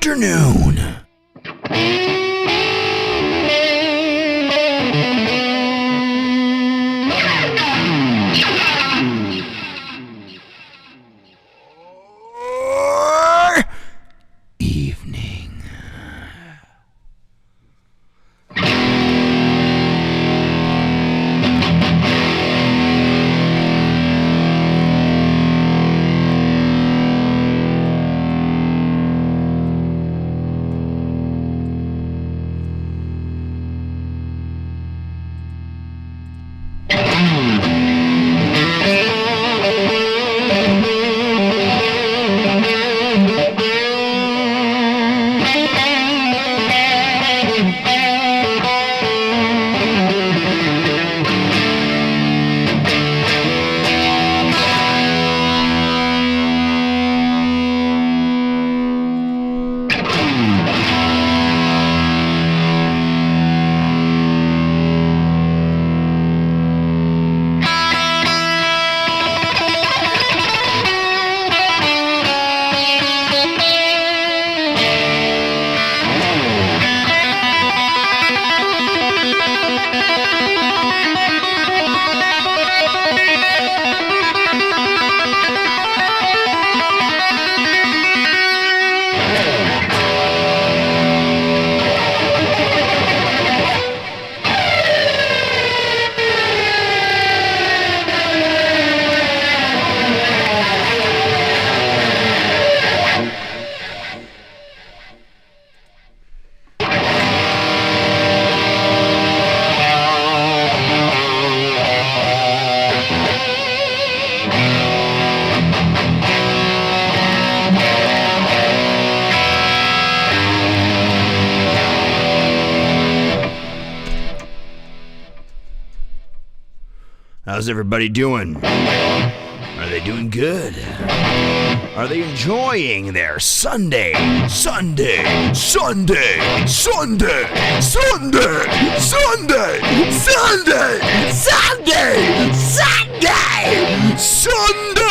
afternoon. Or evening. How's everybody doing? Are they doing good? Are they enjoying their Sunday, Sunday, Sunday, Sunday, Sunday, Sunday, Sunday, Sunday, Sunday, Sunday?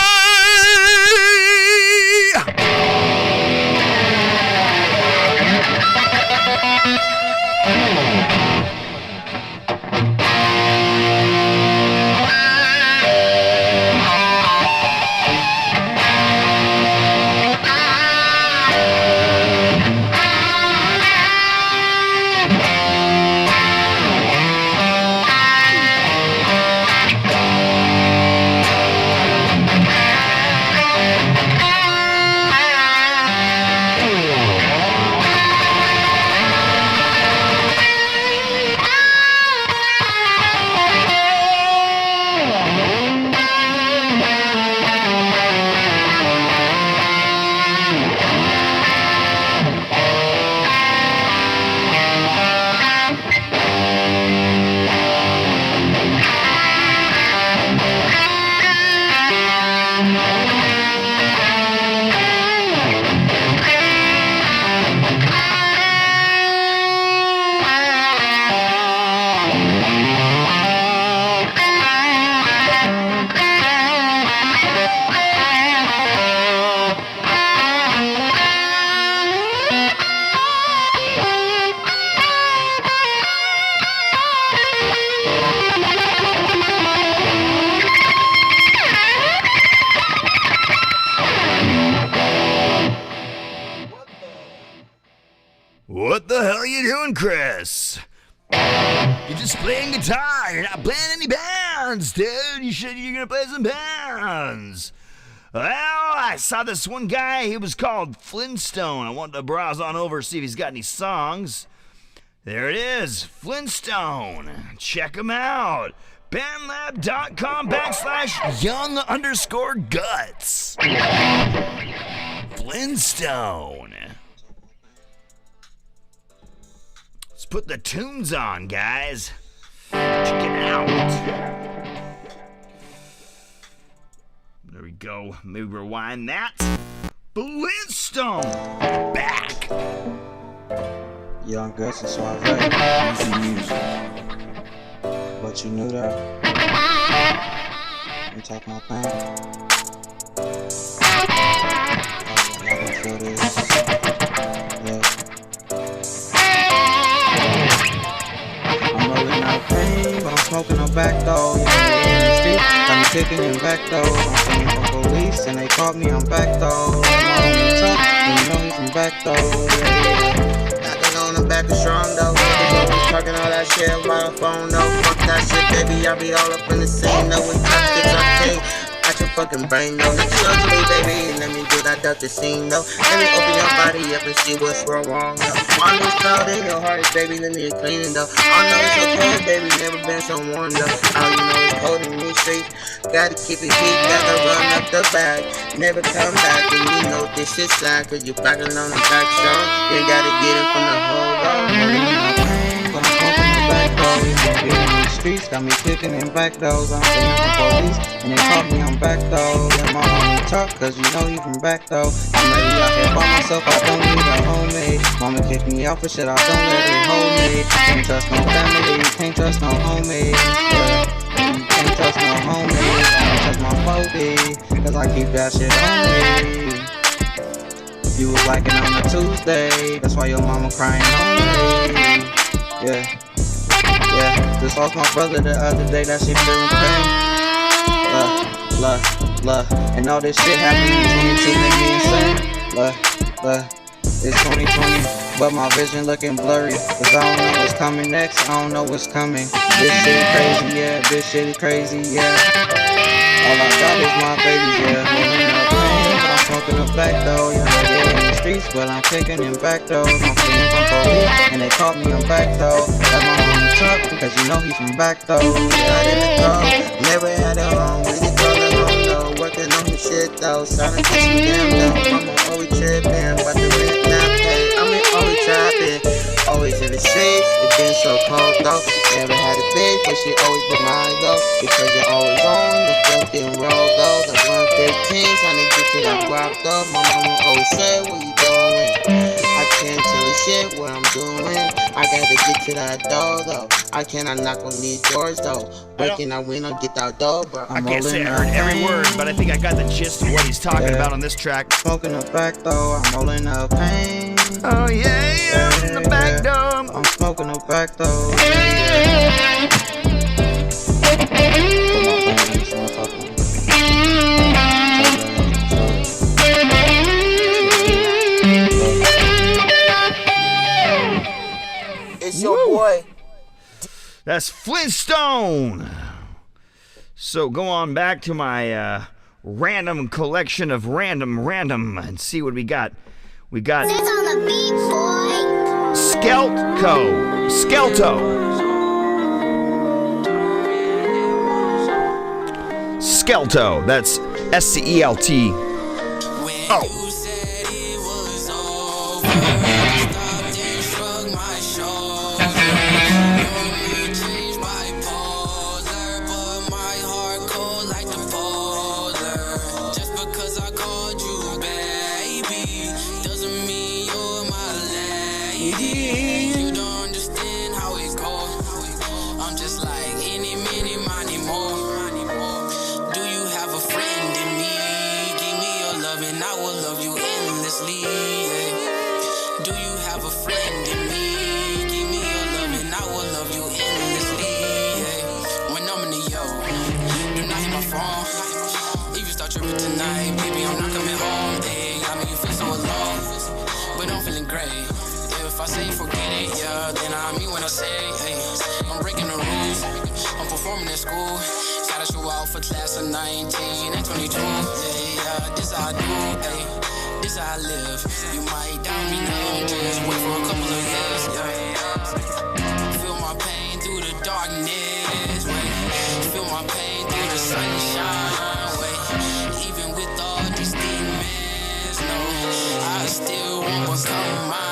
What the hell are you doing, Chris? You're just playing guitar. You're not playing any bands, dude. You're gonna play some bands. Well, I saw this one guy. He was called Flintstone. I wanted to browse on over, see if he's got any songs. There it is, Flintstone. Check him out. BandLab.com/young_guts. Flintstone. Let's put the tunes on, guys. Check it out. There we go. Maybe rewind that. Flintstone. Back. Young Guts and Suave. Easy music. But you knew that. You talk my pain. Y'all gonna feel this. back though. You know, in the street, got me kicking in back though. I'm singing from police and they caught me, I'm back though. I'm on the top, and you know he's from back though. Nothing on the back is strong though. Talking all that shit about a phone though. Fuck that shit, baby. I be all up in the scene though. With tactics, okay. At your fucking brain though. Let show to me, baby. Let me do that Dr. Scene though. Let me open your body up and see what's wrong though. All this proud in your heart, baby. Let me clean it though. I know it's so cold, baby. Never been so warm though. All you know is holding me straight. Gotta keep it heat, gotta run up the bag. Never come back, and you know this shit's sad. Cause you backing on the back strong. You gotta get it from the whole road. But I'm smoking the back though. In the streets, got me kicking in back doors. I'm singing from police, and they caught me, I'm back though. Let my homie talk, cause you know he from back though. I'm ready out here by myself, I don't need a homemade. Mama kicked me out for shit, I don't let it hold me. Can't trust no family, can't trust no homie. Can't trust no homie, can't trust my phobia, cause I keep that shit on me. You was liking on a Tuesday, that's why your mama crying on me. Yeah. Just lost my brother the other day, that shit feeling pain. And all this shit happening in 22 make me insane. It's 2020, but my vision looking blurry. Cause I don't know what's coming next, I don't know what's coming. This shit crazy, yeah, this shit crazy, yeah. All I got is my babies, yeah. I'm smoking the back though, yeah, they're in the streets, but I'm kicking in back though. I'm fleeing from police, and they caught me, I'm back though. Let my homie talk, because you know he's from back though. Got in the car, never had a home, we just call it home though. Working on his shit though, sounding just some damn though. Mama always tripping, but the rent not paid. I mean, always trapping, always in the streets. It's been so cold though. Never had a bitch, but she always been mine though. Because you're always on the fucking road though. The 115, trying to get to that guap though. My mama always said, what you doing? I can't tell a shit what I'm doing. I gotta get to that door though. I cannot knock on these doors though. Breaking that window, get that door, bro. I can't say I heard every word, but I think I got the gist of what he's talking about on this track. Smoking the back though, I'm rolling up pain. Oh yeah, in the back door. I'm smoking the back though. It's your boy. That's Flintstone. So go on back to my random collection of random and see what we got. We got It's on the beat, boy. Skelto. That's SCELT. Oh. You don't understand how it goes. I'm just like any, mini, money, more. Do you have a friend in me? Give me your love and I will love you endlessly. Yeah. Do you have a friend in me? Give me your love and I will love you endlessly. Yeah. When I'm in the yo, do not hit my phone. If you start tripping tonight, baby, I'm not coming home. Hey, I mean, you feel so alone, but I'm feeling great. If I say forget it, yeah, then I mean when I say, hey, I'm breaking the rules, I'm performing in school, gotta show out for class of 19 and 22, yeah, this how I do, hey, this how I live, you might doubt me now, just wait for a couple of years, yeah, feel my pain through the darkness, wait, feel my pain through the sunshine, wait, even with all these demons, no, I still won't become mine.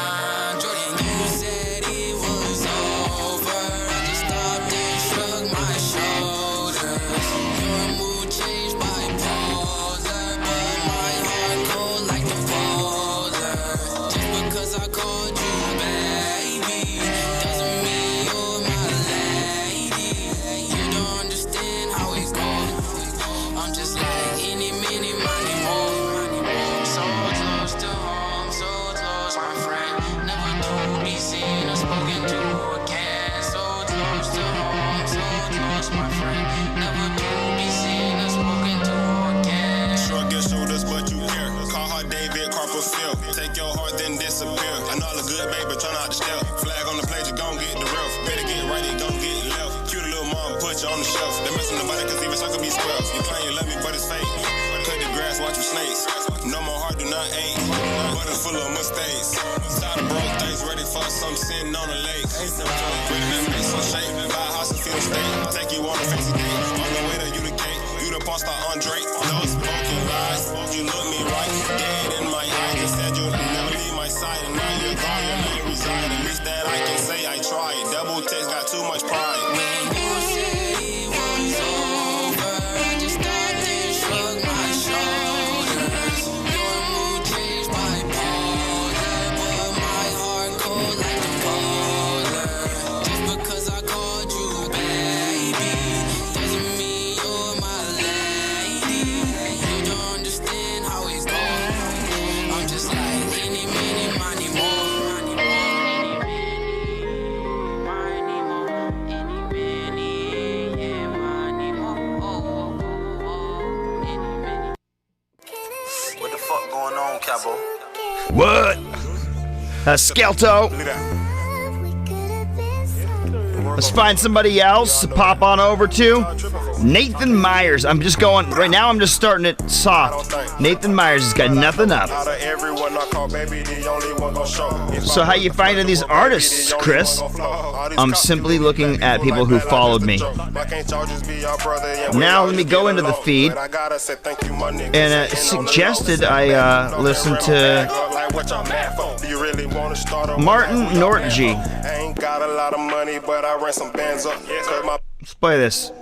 I called you back. take your heart, then disappear. I know I look good, baby, try not to step. Flag on the plate, you gon' get the ref. Better get right, you gon' get left. Cute little mom, put you on the shelf. They messing the body, cause even so could be square. You claim you love me, but it's fake. Cut the grass, watch you snakes. No more heart, do not ache. Butter full of mistakes. Side of broke things, ready for some sitting on the lake. Ready to make some shape. Buy a house and feel the state. Take you on a fancy date. On the way to you the cake. You the porn star Andre. No spoken lies. You look me right. Dead in my eye. You said you'd never leave my side. And now you're gone. Your name reside. At least that I can say I tried. Double text got too much pride. When you say it was over, I just stopped and shrugged my shoulders. Your mood changed bipolar, but my heart cold like the polar. Just because I called you baby doesn't mean you're my lady. You don't understand how it goes. I'm just like any, mini, money, more. What the fuck going on, Cabo? What? Skelto. Look at that. Let's find somebody else to pop on over to. Nathan Myers. I'm just going, right now I'm just starting it soft. Nathan Myers has got nothing up. Out of everyone I call, baby, the only one gon' show. So how you finding these artists, Chris? I'm simply looking at people who followed me. Now let me go into the feed, and it suggested I listen to Martin Nortje. I ain't got a lot of money, but I ran some bands up. Let's play this.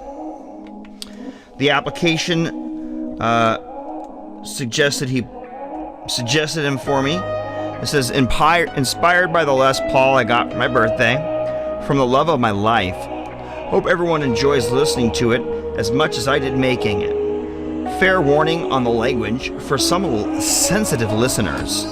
The application suggested him for me. It says, inspired by the Les Paul I got for my birthday, from the love of my life. Hope everyone enjoys listening to it as much as I did making it. Fair warning on the language for some sensitive listeners.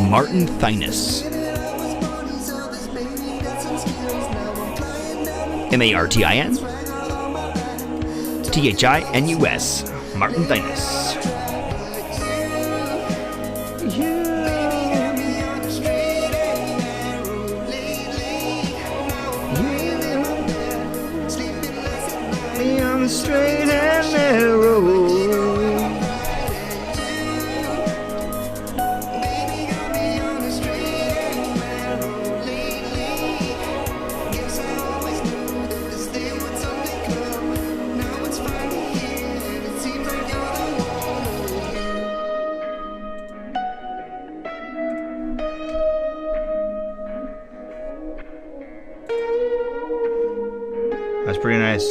Martin Thinus. M-A-R-T-I-N T-H-I-N-U-S. Martin Thinus. On the straight and narrow. That's pretty nice.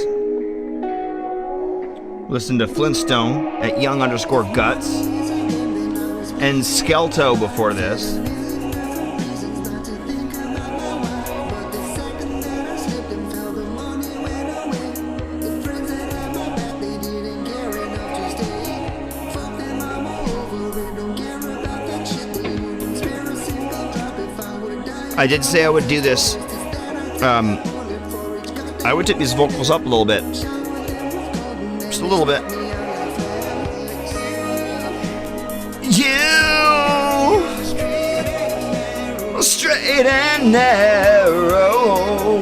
Listen to Flintstone at young_guts and Skelto before this. I did say I would do this. I would take these vocals up a little bit. Just a little bit. You straight and narrow.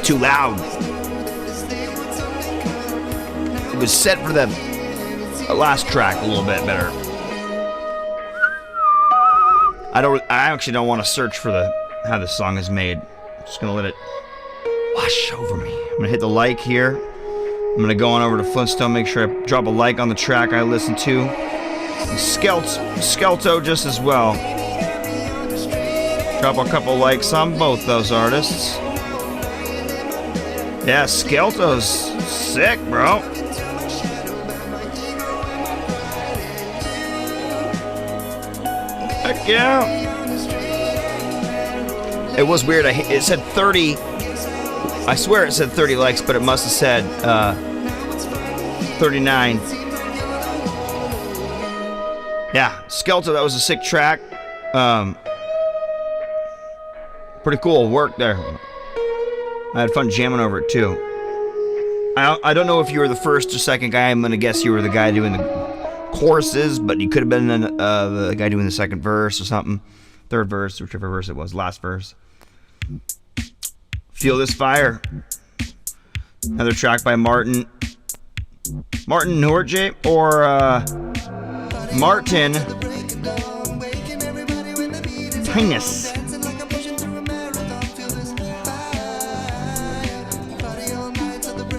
Too loud. It was set for the last track a little bit better. I actually don't want to search for how this song is made. I'm just gonna let it wash over me. I'm gonna hit the like here. I'm gonna go on over to Flintstone, make sure I drop a like on the track I listen to. And Skelto just as well. Drop a couple likes on both those artists. Yeah, Skelto's sick, bro. I Heck yeah. It was weird. It said 30. I swear it said 30 likes, but it must have said 39. Yeah, Skeletor, that was a sick track. Pretty cool work there. I had fun jamming over it too. I don't know if you were the first or second guy. I'm gonna guess you were the guy doing the choruses, but you could have been the guy doing the second verse or something. Third verse, whichever verse it was, last verse. Feel This Fire. Another track by Martin Norje or Martin Tinus.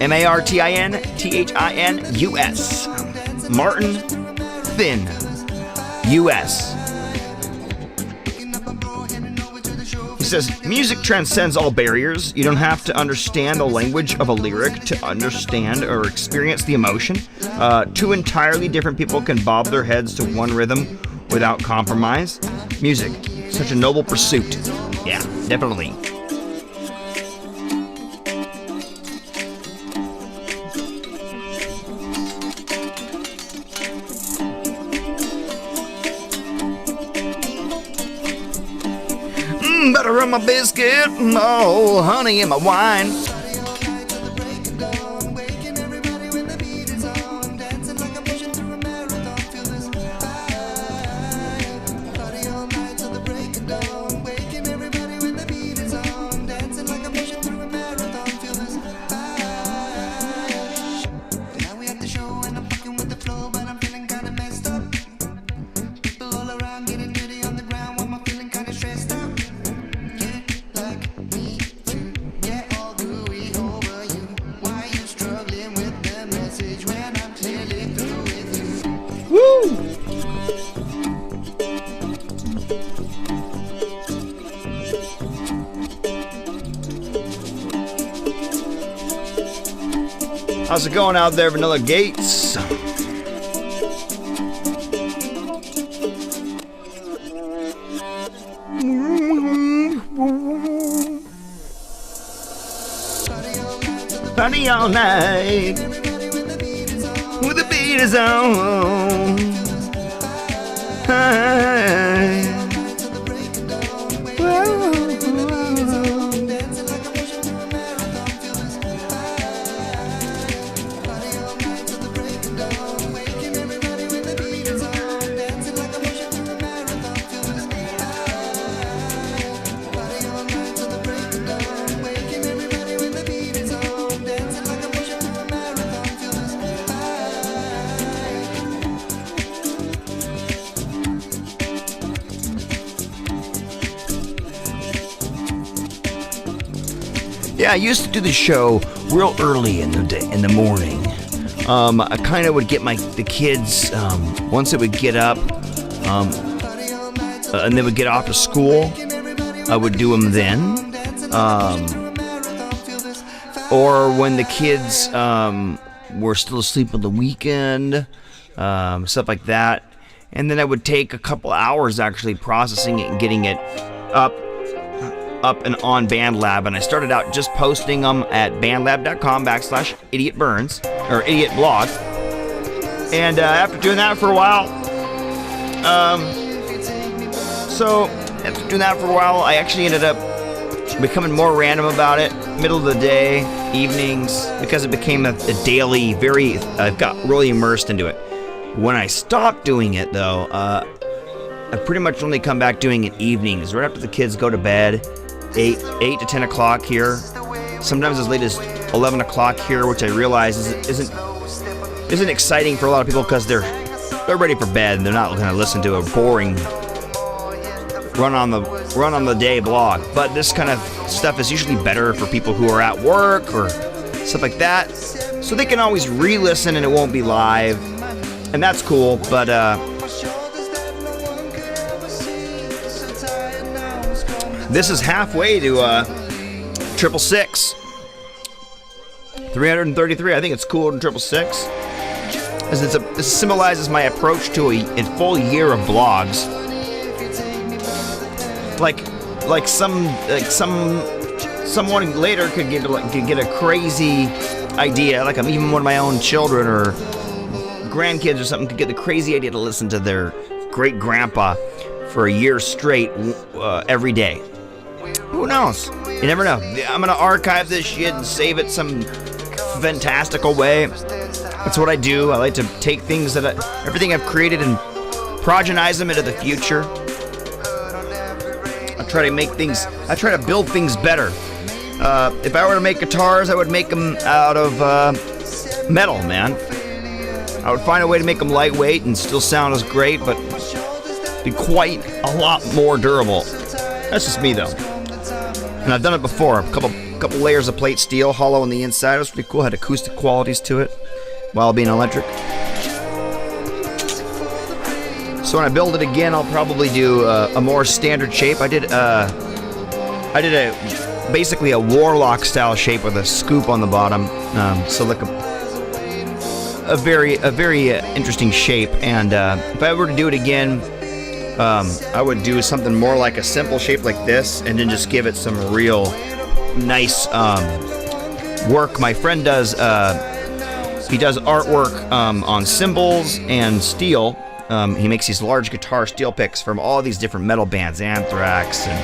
MartinThinus. Martin Thin US. He says, music transcends all barriers. You don't have to understand the language of a lyric to understand or experience the emotion. Two entirely different people can bob their heads to one rhythm without compromise. Music, such a noble pursuit. Yeah, definitely. Butter on my biscuit, oh, honey in my wine. How's it going out there, Vanilla Gates? Party all night with the beat is on. Hey. Yeah, I used to do the show real early in the day, in the morning. I kind of would get the kids once it would get up, and they would get off to school. I would do them then, or when the kids were still asleep on the weekend, stuff like that. And then I would take a couple hours actually processing it and getting it up and on BandLab, and I started out just posting them at bandlab.com/idiotburns or IdiOtBlog. And after doing that for a while, I actually ended up becoming more random about it, middle of the day, evenings, because it became a daily, I got really immersed into it. When I stopped doing it, though, I pretty much only come back doing it evenings, right after the kids go to bed. 8 to 10 o'clock here, sometimes as late as 11 o'clock here, which I realize isn't exciting for a lot of people because they're ready for bed and they're not going to listen to a boring run on the day blog. But this kind of stuff is usually better for people who are at work or stuff like that, so they can always re-listen and it won't be live, and that's cool. But this is halfway to 666. 333. I think it's cooler than 666. As it symbolizes my approach to a full year of blogs. like someone later could get a crazy idea, like even one of my own children or grandkids or something could get the crazy idea to listen to their great grandpa for a year straight every day. Who knows? You never know. I'm gonna archive this shit and save it some fantastical way. That's what I do. I like to take things everything I've created and progenize them into the future. I try to build things better. If I were to make guitars, I would make them out of metal, man. I would find a way to make them lightweight and still sound as great, but be quite a lot more durable. That's just me, though. And I've done it before. A couple layers of plate steel, hollow on the inside. It was pretty cool. Had acoustic qualities to it while being electric. So when I build it again, I'll probably do a more standard shape. I did basically a Warlock style shape with a scoop on the bottom. So like a very interesting shape. And if I were to do it again, I would do something more like a simple shape like this, and then just give it some real nice work. My friend does he does artwork on cymbals and steel. He makes these large guitar steel picks from all these different metal bands, Anthrax and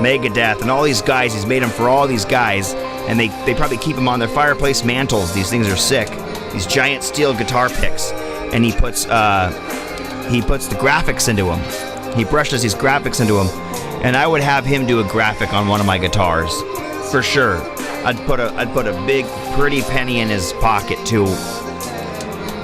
Megadeth and all these guys. He's made them for all these guys, and they probably keep them on their fireplace mantles. These things are sick. These giant steel guitar picks, and he puts the graphics into them. He brushes these graphics into them, and I would have him do a graphic on one of my guitars, for sure. I'd put a big pretty penny in his pocket too.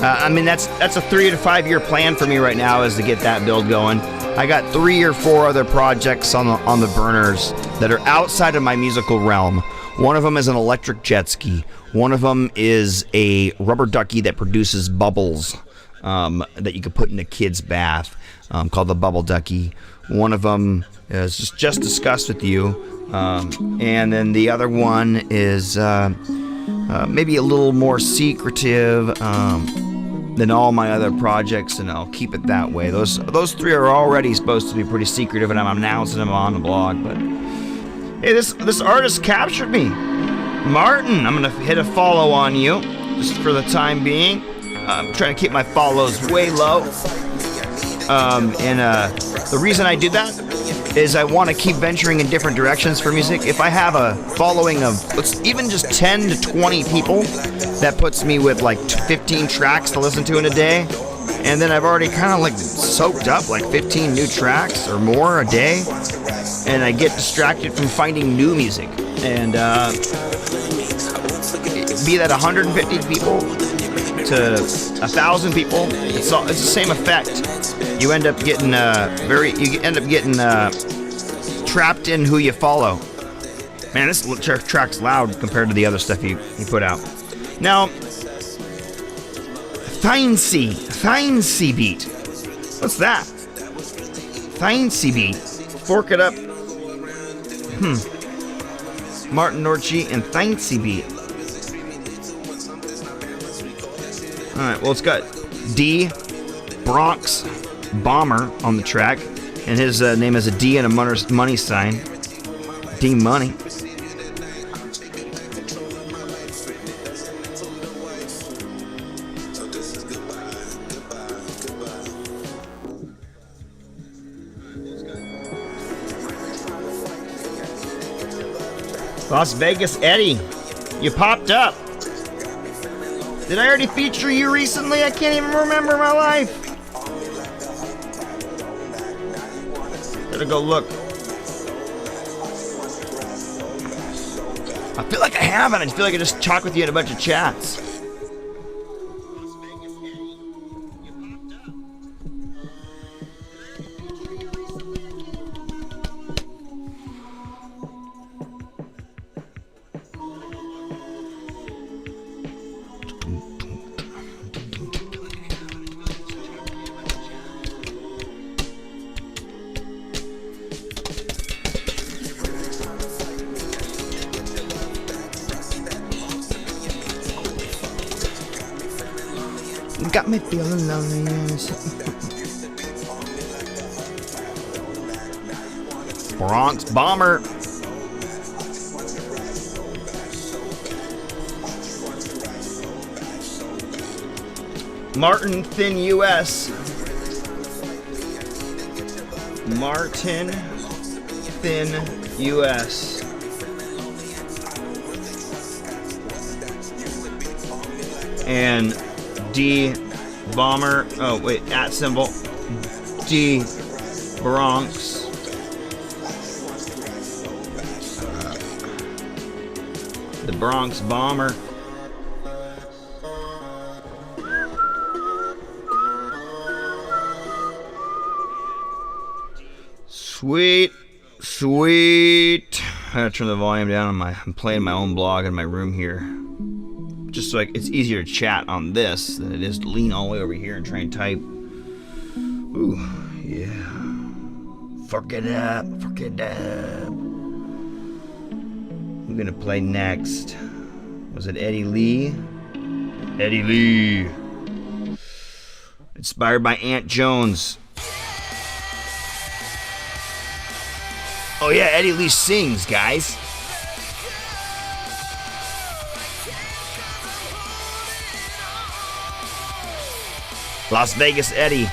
I mean that's a 3 to 5 year plan for me right now, is to get that build going. I got 3 or 4 other projects on the burners that are outside of my musical realm. One of them is an electric jet ski. One of them is a rubber ducky that produces bubbles that you could put in a kid's bath, called the Bubble Ducky. One of them is just discussed with you, and then the other one is maybe a little more secretive than all my other projects, and I'll keep it that way. Those 3 are already supposed to be pretty secretive, and I'm announcing them on the blog. But hey, this artist captured me, Martin. I'm gonna hit a follow on you just for the time being. I'm trying to keep my follows way low. The reason I do that is I want to keep venturing in different directions for music. If I have a following of even just 10 to 20 people, that puts me with like 15 tracks to listen to in a day. And then I've already kind of like soaked up like 15 new tracks or more a day. And I get distracted from finding new music. And be that 150 people to 1,000 people, it's the same effect. You end up getting trapped in who you follow. Man, this track's loud compared to the other stuff you put out. Now, Thyncy beat. What's that? Thyncy beat. Fork it up. Martin Norchi and Thyncy beat. Alright, well, it's got D Bronx Bomber on the track, and his name is a D and a money sign. D Money. Las Vegas Eddie, you popped up. Did I already feature you recently? I can't even remember my life. Gotta go look. I feel like I haven't. I feel like I just talked with you in a bunch of chats. Got me feeling lonely. Bronx Bomber. Martin Thin US. Martin Thin US. And D Bomber. Oh, wait, at symbol. D Bronx. The Bronx Bomber. Sweet, sweet. I gotta turn the volume down on I'm playing my own blog in my room here. Just so it's easier to chat on this than it is to lean all the way over here and try and type. Ooh, yeah. Fuck it up, fuck it up. I'm gonna play next. Was it Eddie Lee? Eddie Lee. Inspired by Aunt Jones. Oh yeah, Eddie Lee sings, guys. Las Vegas Eddie.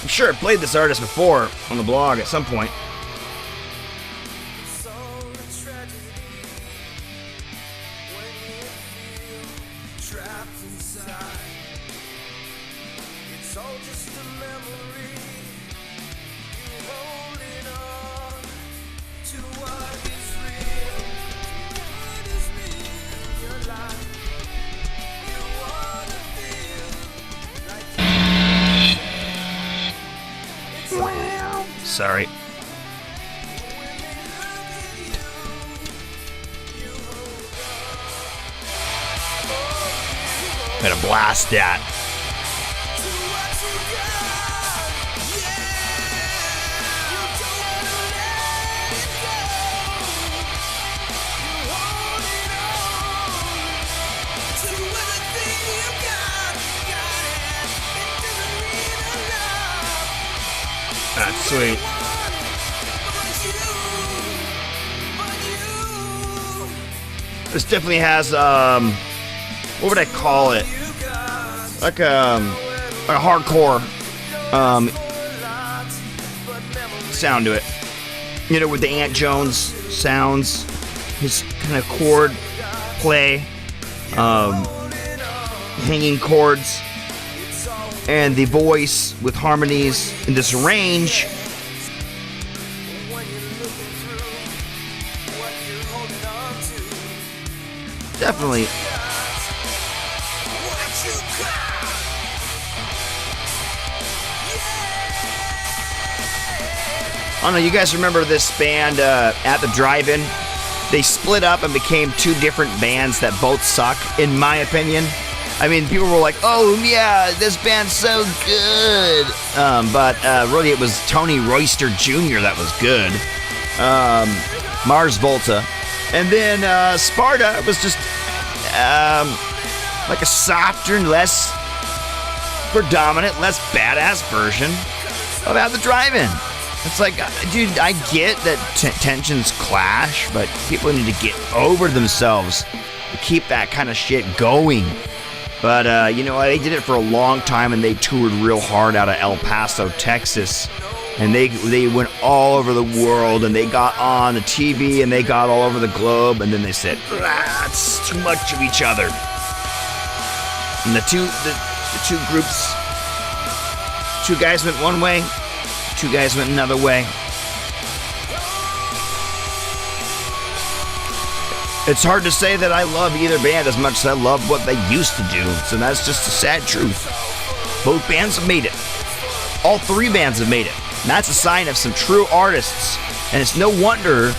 I'm sure I played this artist before on the blog at some point. Sorry. I'm gonna blast that. That's sweet. This definitely has what would I call it? Like a hardcore sound to it. You know, with the Aunt Jones sounds, his kind of chord play, hanging chords, and the voice with harmonies in this range. Definitely. I don't know, you guys remember this band at the drive-in? They split up and became two different bands that both suck, in my opinion. I mean, people were like, oh yeah, this band's so good. But really it was Tony Royster Jr. that was good. Mars Volta. And then Sparta was just like a softer and less predominant, less badass version of At the Drive-In. It's like, dude, I get that tensions clash, but people need to get over themselves to keep that kind of shit going. But, you know, they did it for a long time, and they toured real hard out of El Paso, Texas. And they went all over the world, and they got on the TV, and they got all over the globe, and then they said, it's too much of each other. And the two groups, two guys went one way, two guys went another way. It's hard to say that I love either band as much as I love what they used to do, so that's just a sad truth. Both bands have made it. All three bands have made it. And that's a sign of some true artists. And it's no wonder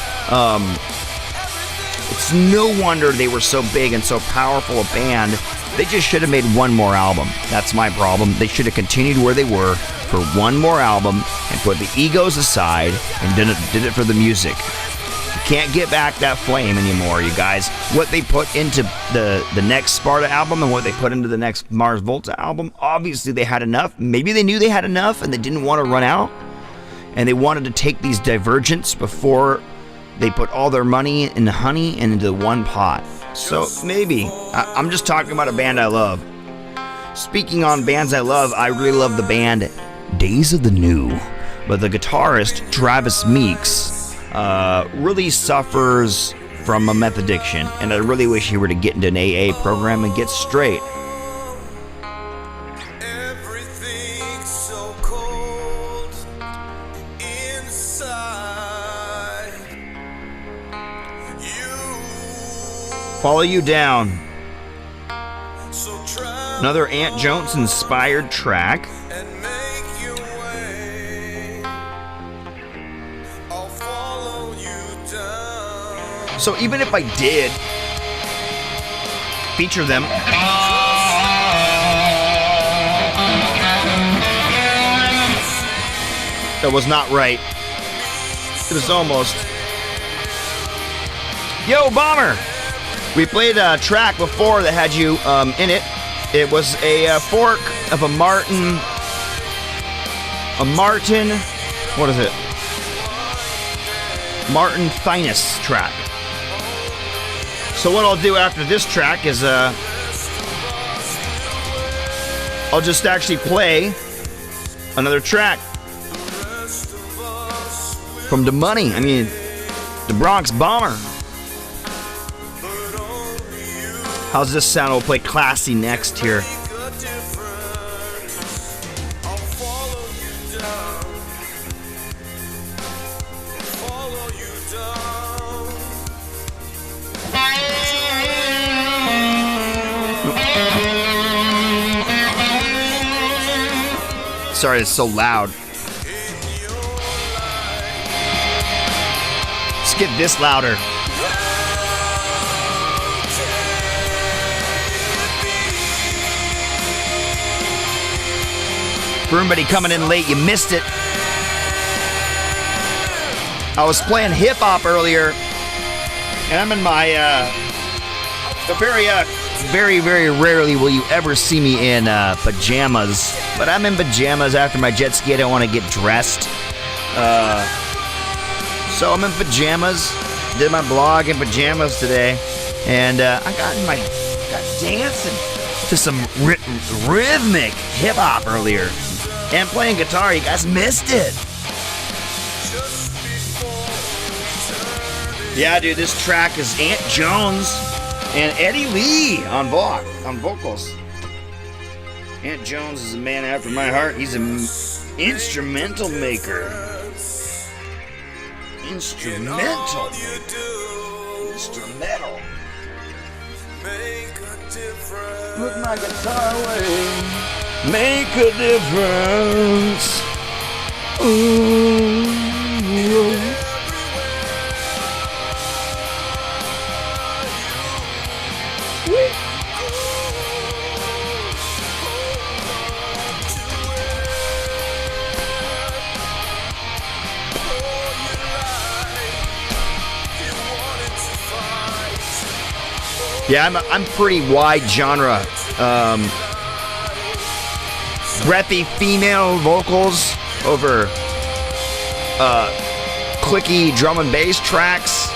they were so big and so powerful a band. They just should have made one more album. That's my problem. They should have continued where they were for one more album and put the egos aside and did it for the music. You can't get back that flame anymore, you guys. What they put into the next Sparta album and what they put into the next Mars Volta album, obviously they had enough. Maybe they knew they had enough and they didn't want to run out. and they wanted to take these divergents before they put all their money in the honey and into one pot. So maybe. I'm just talking about a band I love. Speaking on bands I love, I really love the band Days of the New. But the guitarist, Travis Meeks, really suffers from a meth addiction. And I really wish he were to get into an AA program and get straight. Everything's so cold inside. Follow You Down. So try Another Ant Jones inspired track. and make your way. I'll follow you down. So even if I did feature them, that was not right. It was almost. Yo, Bomber! We played a track before that had you in it. It was a fork of a Martin. What is it? Martin Finest track. So what I'll do after this track is I'll just actually play another track from the Money. I mean, the Bronx Bomber. How's this sound? We'll play Classy next here. Sorry, it's so loud. Let's get this louder. For everybody coming in late, you missed it. I was playing hip hop earlier, and I'm in my very rarely will you ever see me in pajamas, but I'm in pajamas after my jet ski. I don't want to get dressed, so I'm in pajamas. Did my blog in pajamas today, and I got dancing to some rhythmic hip hop earlier. And playing guitar, you guys missed it. Yeah, dude, this track is Ant Jones and Eddie Lee on vocals. Ant Jones is a man after my heart. He's an instrumental maker. Instrumental. Put my guitar away. Make a difference. Ooh. Yeah, I'm pretty wide genre. Breathy female vocals over clicky drum and bass tracks,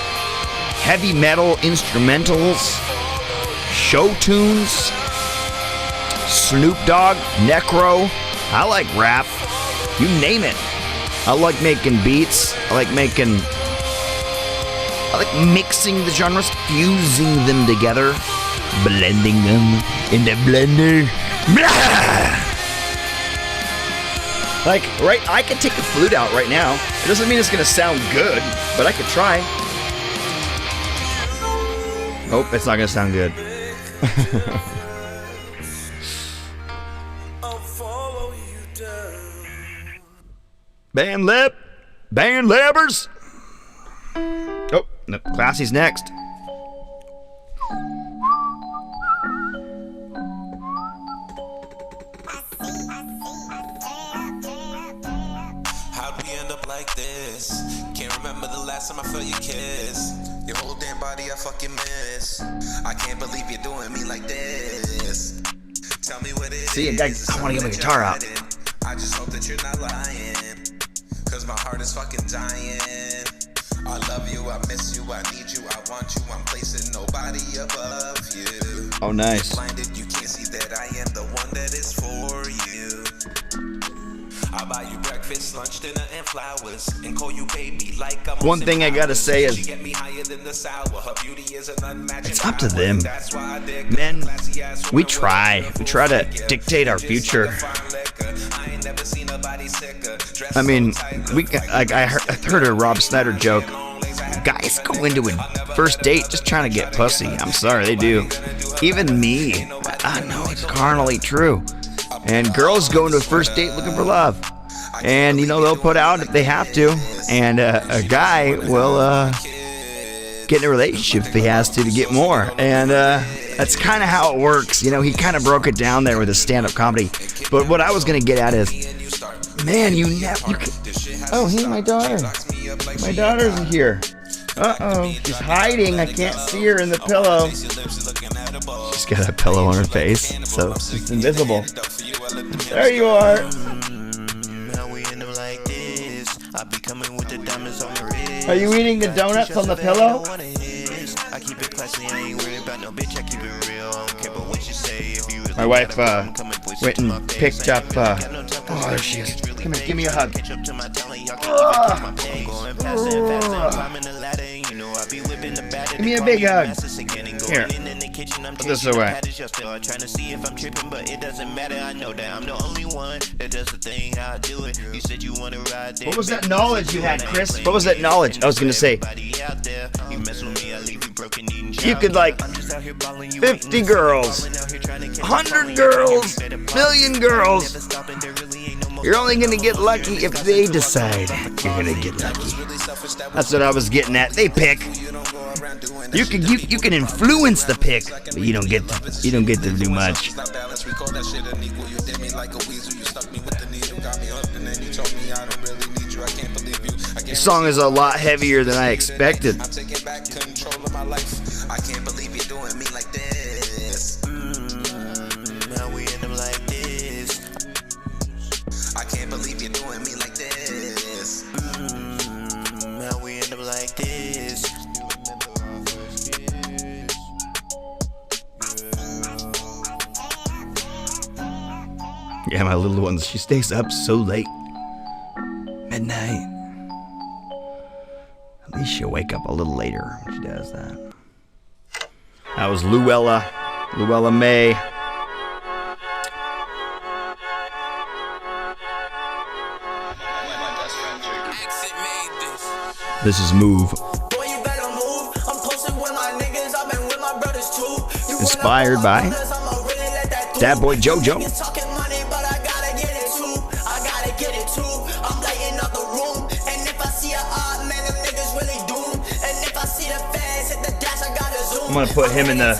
heavy metal instrumentals, show tunes, Snoop Dogg, Necro. I like rap. You name it. I like making beats. I like mixing the genres, fusing them together, blending them in the blender. Blah! Like, right, I could take the flute out right now. It doesn't mean it's gonna sound good, but I could try. Oh, it's not gonna sound good. BandLabbers. Oh, no, Classy's next. How'd we end up like this? Can't remember the last time I felt your kiss. Your whole damn body I fucking miss. I can't believe you're doing me like this. Tell me what it is. See, I want to get my guitar out. I just hope that you're not lying. Cause my heart is fucking dying. I love you, I miss you, I need you, I want you, I'm placing nobody above you. Oh, nice. Blinded, you can't see that I am the one that is for you. I buy you breakfast, lunch, dinner, and flowers, and call you baby like I'm One thing I gotta say is, get me higher than the sour. Her beauty is an unmatched. it's up to them. Men, we try to dictate our future. I mean, I heard a Rob Snyder joke. Guys go into a first date just trying to get pussy. I'm sorry, they do. Even me. I know it's carnally true. And girls go into a first date looking for love. And, you know, they'll put out if they have to. And a guy will get in a relationship if he has to get more. And that's kind of how it works. You know, he kind of broke it down there with his stand-up comedy. But what I was going to get at is, man, you can... Oh, hey, my daughter. My daughter's here. Uh-oh, she's hiding. I can't see her in the pillow. She's got a pillow on her face, so she's invisible. There you are. Are you eating the donuts on the pillow? My wife went and picked up. Oh, there she is. Come here, give me a hug. Give me a big hug. Here. Put this away. What was that knowledge you had, Chris? What was that knowledge? I was gonna say, you could like 50 girls, 100 girls, million girls. You're only gonna get lucky if they decide you're gonna get lucky. That's what I was getting at. They pick. You can influence the pick, but you don't get to do much. This song is a lot heavier than I expected. I can't believe you're doing me like this. Now we end up like this. I can't believe you're doing me like this. Now we end up like this. Yeah, my little one, she stays up so late. Midnight. At least she'll wake up a little later when she does that. That was Luella May. This is Move. Inspired by that boy JoJo. I'm gonna put him in the...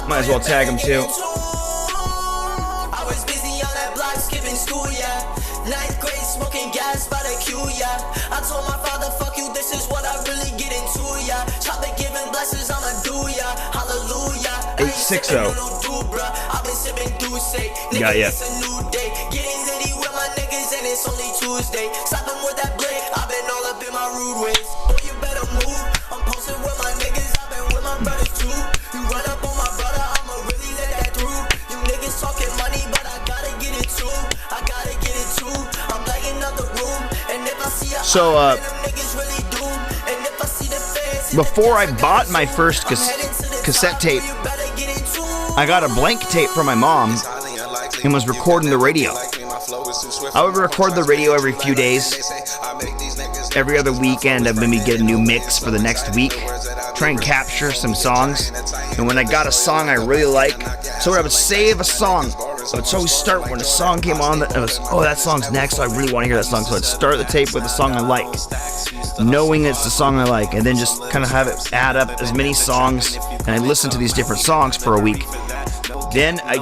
Might as well tag him too. I was busy on that block skipping school, yeah. 9th grade smoking gas by the queue, yeah. I told my father, fuck you, this is what I really get into, yeah. Chop it, giving blessings, I'ma do, yeah. Hallelujah. 860. I've been sipping Douce. Got ya. It's a new day. Getting litty with my niggas and it's only Tuesday. Slapping with that blade, I've been all up in my rude ways. Boy, you better move. I'm posted with my niggas, I've been with my brothers too. You run up on my brother, I'ma really let that through. You niggas talking money, but I gotta get it too. I gotta get it too. I'm lighting up the room, and if I see a niggas really doom. And if I see the fans, before I bought my first cassette tape, I got a blank tape from my mom and was recording the radio. I would record the radio every few days. Every other weekend, I'd maybe get a new mix for the next week. Try and capture some songs. And when I got a song I really like, so I would save a song. So I'd always start when a song came on, that was, oh, that song's next, so I really want to hear that song. So I'd start the tape with the song I like, knowing it's the song I like, and then just kind of have it add up as many songs, and I'd listen to these different songs for a week. Then at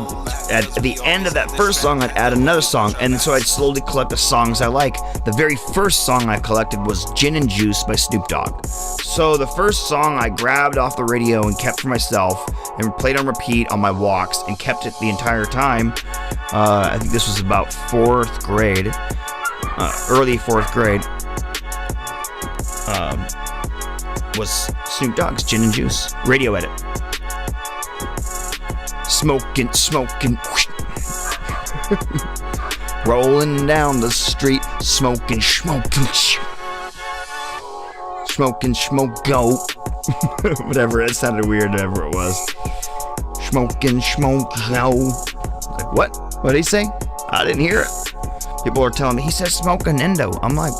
the end of that first song, I'd add another song, and so I'd slowly collect the songs I like. The very first song I collected was Gin and Juice by Snoop Dogg. So the first song I grabbed off the radio and kept for myself and played on repeat on my walks and kept it the entire time. I think this was about 4th grade, early 4th grade. was Snoop Dogg's Gin and Juice radio edit. Smoking, rolling down the street, smoking, go. Whatever, it sounded weird, whatever it was. Smoking, go. Like, what? What did he say? I didn't hear it. People are telling me, he says smoking endo. I'm like,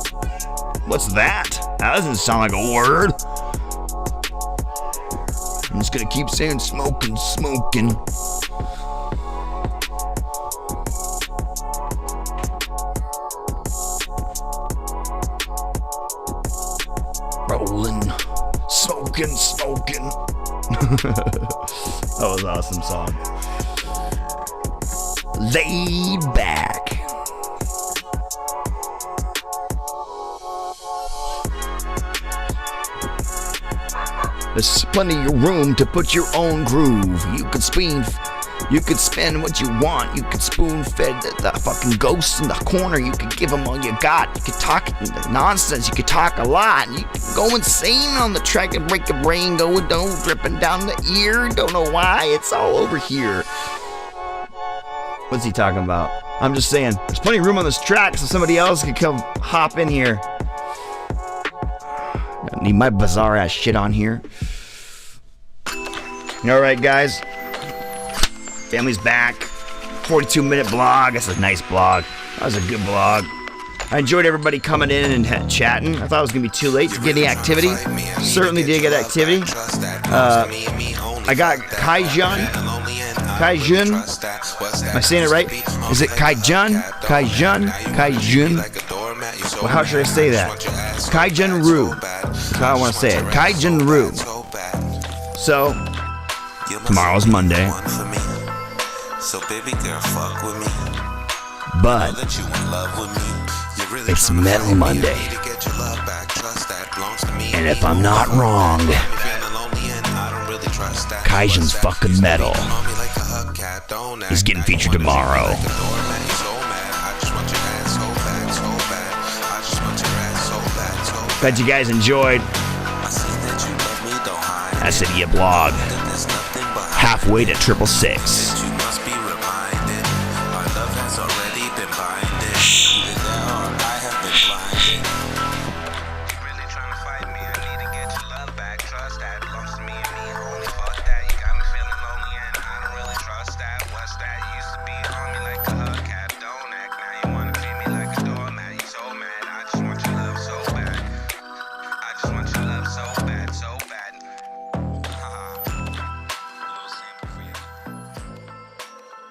what's that? That doesn't sound like a word. I'm just gonna keep saying smoking. Rolling, smoking. That was an awesome song. Laid back. There's plenty of room to put your own groove. You could spend what you want. You could spoon-fed the fucking ghosts in the corner. You could give them all you got. You could talk nonsense. You could talk a lot. You could go insane on the track and break your brain. Going down, dripping down the ear. Don't know why. It's all over here. What's he talking about? I'm just saying, there's plenty of room on this track so somebody else could come hop in here. I need my bizarre ass shit on here. Alright, guys. Family's back. 42-minute blog. That's a nice blog. That was a good blog. I enjoyed everybody coming in and chatting. I thought it was going to be too late to get any activity. Certainly did get activity. I got Kaijun. Am I saying it right? Is it Kaijun? Well, how should I say that? Kaijun Ru. That's how I want to say it. Kaijun Ru. So, tomorrow's Monday. But it's Metal Monday. And if I'm not wrong, Kaijun's fucking metal. He's getting featured tomorrow. Glad you guys enjoyed. That's IdiOtBlog. Halfway to 666.